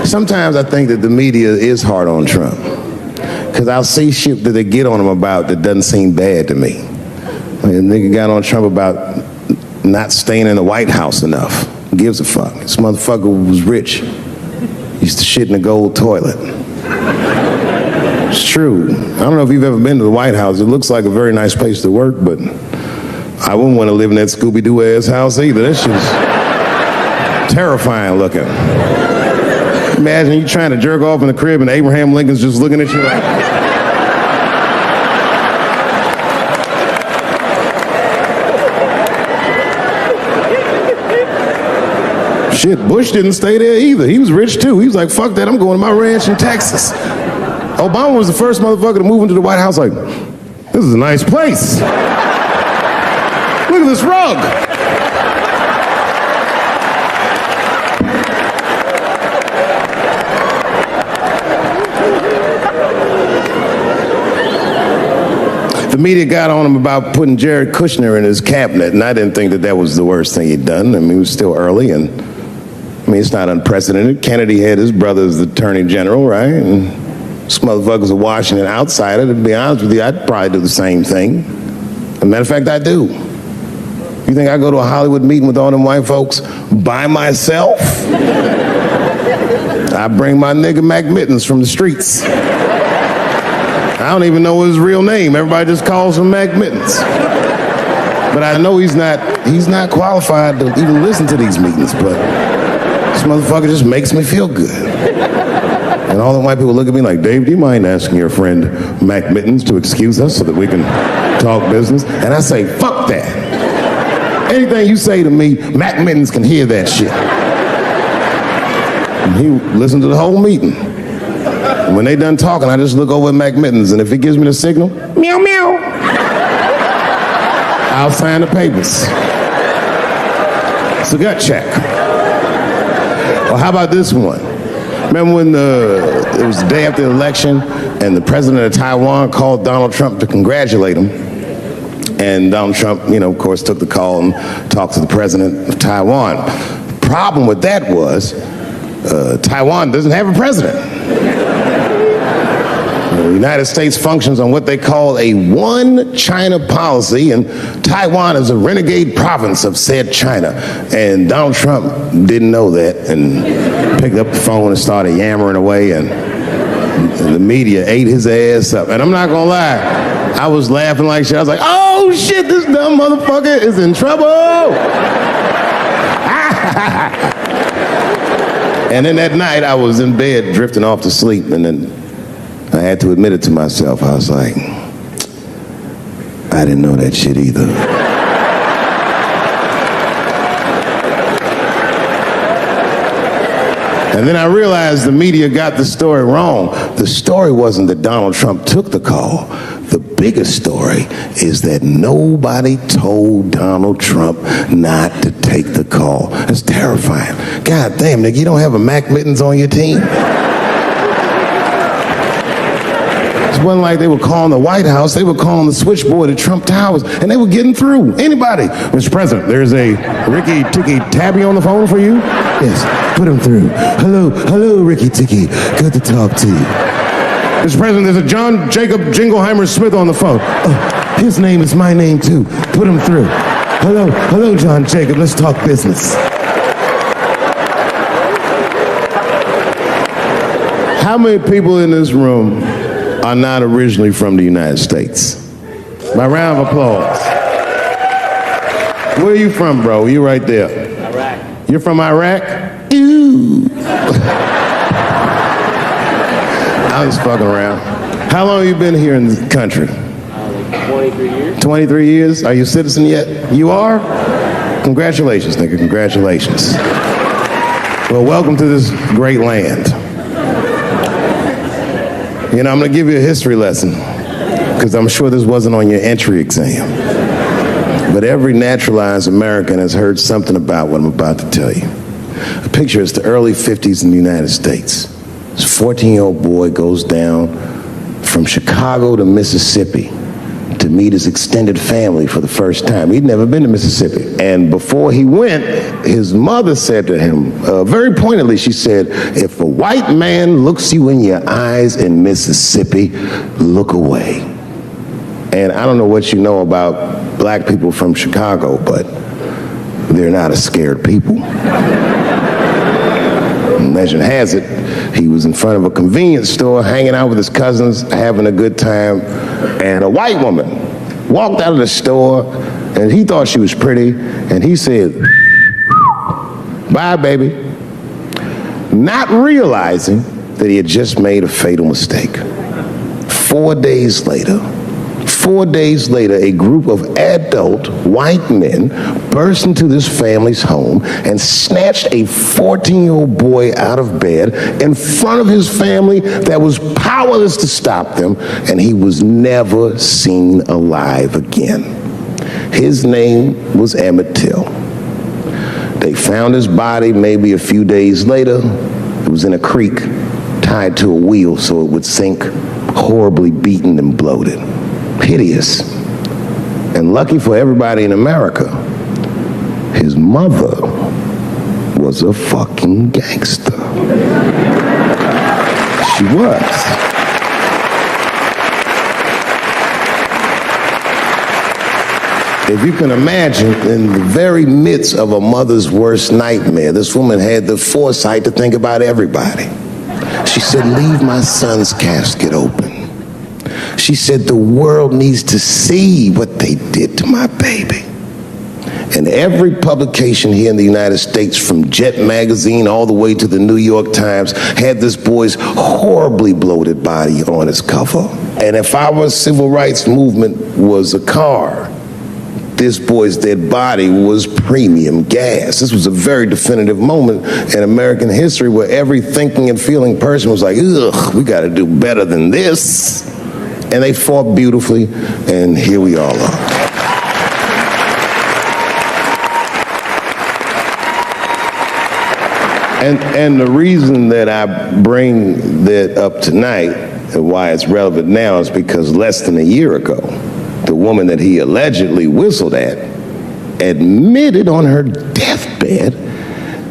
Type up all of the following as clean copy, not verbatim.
Sometimes I think that the media is hard on Trump, because I'll see shit that they get on him about that doesn't seem bad to me. Like, a nigga got on Trump about not staying in the White House enough. Who gives a fuck? This motherfucker was rich. Used to shit in a gold toilet. It's true. I don't know if you've ever been to the White House. It looks like a very nice place to work, but I wouldn't want to live in that Scooby-Doo ass house either. That shit's terrifying looking. Imagine you trying to jerk off in the crib and Abraham Lincoln's just looking at you like... Shit, Bush didn't stay there either. He was rich too. He was like, fuck that, I'm going to my ranch in Texas. Obama was the first motherfucker to move into the White House like, this is a nice place. Look at this rug. The media got on him about putting Jared Kushner in his cabinet, and I didn't think that that was the worst thing he'd done. I mean, it was still early, and I mean, it's not unprecedented. Kennedy had his brother as the attorney general, right? And this motherfucker's a Washington outsider. To be honest with you, I'd probably do the same thing. As a matter of fact, I do. You think I go to a Hollywood meeting with all them white folks by myself? I bring my nigga Mac Mittens from the streets. I don't even know his real name. Everybody just calls him Mac Mittens. But I know he's not qualified to even listen to these meetings, but this motherfucker just makes me feel good. And all the white people look at me like, Dave, do you mind asking your friend Mac Mittens to excuse us so that we can talk business? And I say, fuck that. Anything you say to me, Mac Mittens can hear that shit. And he listened to the whole meeting. And when they done talking, I just look over at Mac Mittens, and if he gives me the signal, meow, meow, I'll sign the papers. It's a gut check. Well, how about this one? Remember when it was the day after the election, and the president of Taiwan called Donald Trump to congratulate him? And Donald Trump, of course, took the call and talked to the president of Taiwan. The problem with that was Taiwan doesn't have a president. The United States functions on what they call a one China policy, and Taiwan is a renegade province of said China. And Donald Trump didn't know that and picked up the phone and started yammering away, and the media ate his ass up. And I'm not gonna lie, I was laughing like shit. I was like, oh shit, this dumb motherfucker is in trouble. And then that night I was in bed drifting off to sleep, and then I had to admit it to myself. I was like, I didn't know that shit either. And then I realized the media got the story wrong. The story wasn't that Donald Trump took the call. The biggest story is that nobody told Donald Trump not to take the call. That's terrifying. God damn, nigga, you don't have a Mac Mittens on your team? It wasn't like they were calling the White House. They were calling the switchboard at Trump Towers, and they were getting through. Anybody. Mr. President, there's a Ricky Ticky Tabby on the phone for you? Yes, put him through. Hello, Ricky Ticky. Good to talk to you. Mr. President, there's a John Jacob Jingleheimer Smith on the phone. Oh, his name is my name too. Put him through. Hello, John Jacob. Let's talk business. How many people in this room are not originally from the United States? My round of applause. Where are you from, bro? You right there. Iraq. You're from Iraq? Ew. I was fucking around. How long have you been here in the country? Like 23 years. 23 years? Are you a citizen yet? You are? Congratulations, nigga. Congratulations. Well, welcome to this great land. I'm going to give you a history lesson, because I'm sure this wasn't on your entry exam. But every naturalized American has heard something about what I'm about to tell you. A picture is the early 50s in the United States. This 14-year-old boy goes down from Chicago to Mississippi to meet his extended family for the first time. He'd never been to Mississippi. And before he went, his mother said to him, very pointedly, she said, if a white man looks you in your eyes in Mississippi, look away. And I don't know what you know about black people from Chicago, but they're not a scared people. Legend has it, he was in front of a convenience store hanging out with his cousins, having a good time, and a white woman walked out of the store, and he thought she was pretty, and he said, bye, baby, not realizing that he had just made a fatal mistake. 4 days later, a group of adult white men burst into this family's home and snatched a 14-year-old boy out of bed in front of his family that was powerless to stop them, and he was never seen alive again. His name was Emmett Till. They found his body maybe a few days later. It was in a creek, tied to a wheel so it would sink, horribly beaten and bloated. Hideous. And lucky for everybody in America, his mother was a fucking gangster. She was. If you can imagine, in the very midst of a mother's worst nightmare, this woman had the foresight to think about everybody. She said, leave my son's casket open. She said, the world needs to see what they did to my baby. And every publication here in the United States, from Jet Magazine all the way to the New York Times, had this boy's horribly bloated body on its cover. And if our civil rights movement was a car, this boy's dead body was premium gas. This was a very definitive moment in American history where every thinking and feeling person was like, ugh, we gotta do better than this. And they fought beautifully, and here we all are. And the reason that I bring that up tonight and why it's relevant now is because less than a year ago, the woman that he allegedly whistled at admitted on her deathbed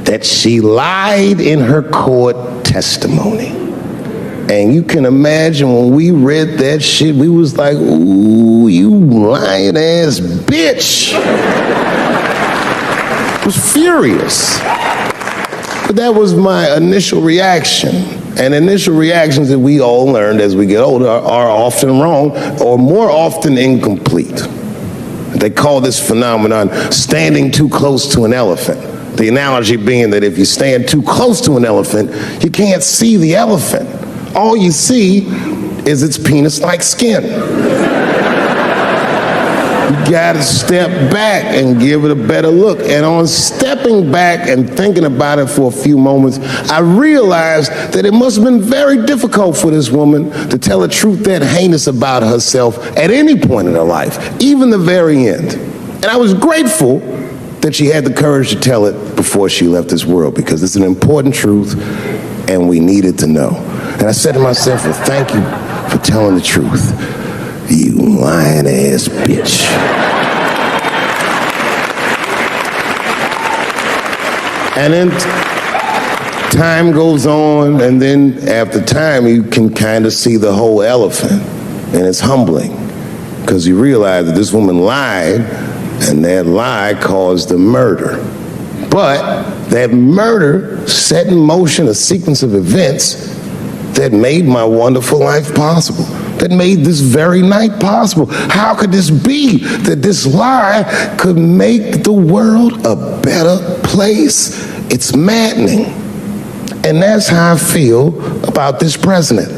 that she lied in her court testimony. And you can imagine when we read that shit, we was like, ooh, you lying ass bitch. I was furious. But that was my initial reaction. And initial reactions that we all learned as we get older are often wrong or more often incomplete. They call this phenomenon standing too close to an elephant. The analogy being that if you stand too close to an elephant, you can't see the elephant. All you see is its penis-like skin. You gotta step back and give it a better look. And on stepping back and thinking about it for a few moments, I realized that it must have been very difficult for this woman to tell a truth that heinous about herself at any point in her life, even the very end. And I was grateful that she had the courage to tell it before she left this world, because it's an important truth and we needed to know. And I said to myself, well, thank you for telling the truth, you lying ass bitch. And then time goes on, and then after time, you can kind of see the whole elephant, and it's humbling, because you realize that this woman lied, and that lie caused the murder. But that murder set in motion a sequence of events that made my wonderful life possible, that made this very night possible. How could this be that this lie could make the world a better place? It's maddening. And that's how I feel about this president.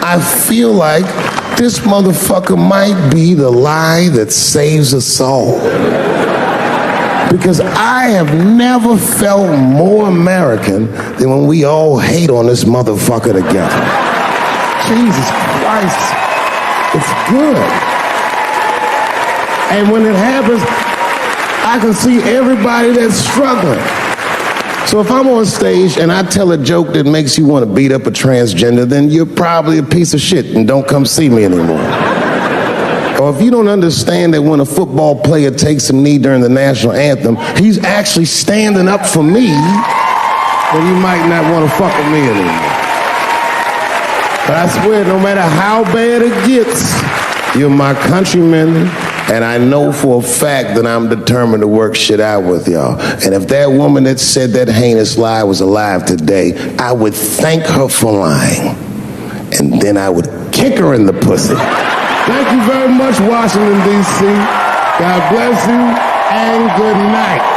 I feel like this motherfucker might be the lie that saves us all. Because I have never felt more American than when we all hate on this motherfucker together. Jesus Christ, it's good. And when it happens, I can see everybody that's struggling. So if I'm on stage and I tell a joke that makes you want to beat up a transgender, then you're probably a piece of shit and don't come see me anymore. y'all, if you don't understand that when a football player takes a knee during the national anthem, he's actually standing up for me, then you might not want to fuck with me anymore. But I swear, no matter how bad it gets, you're my countrymen, and I know for a fact that I'm determined to work shit out with y'all. And if that woman that said that heinous lie was alive today, I would thank her for lying. And then I would kick her in the pussy. Thank you very much, Washington, D.C. God bless you, and good night.